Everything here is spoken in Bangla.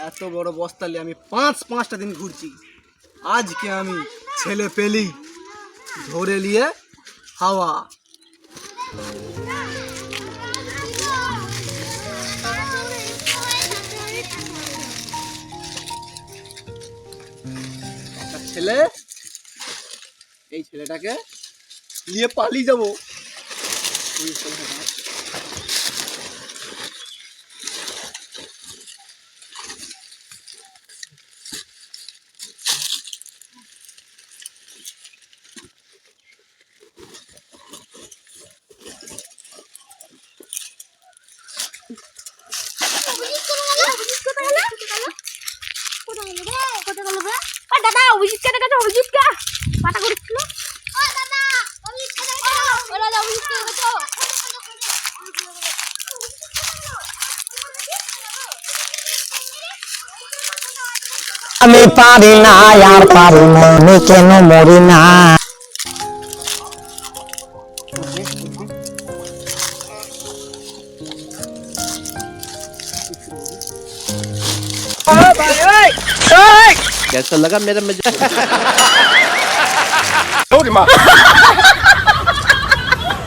এত বড় বস্তা নিয়ে আমি পাঁচটা দিন ঘুরছি। আজকে আমি ছেলে পেলি ধরে নিয়ে হাওয়া। একটা ছেলে, এই ছেলেটাকে নিয়ে পালিয়ে যাবো। দাদা অভিজিৎ কে দেখাচ্ছে, অভিজিৎ কা পাতা করছিল। আমি পারি না আর পারি না, আমি কেন মরি না। कैसा लगा मेरा मजा?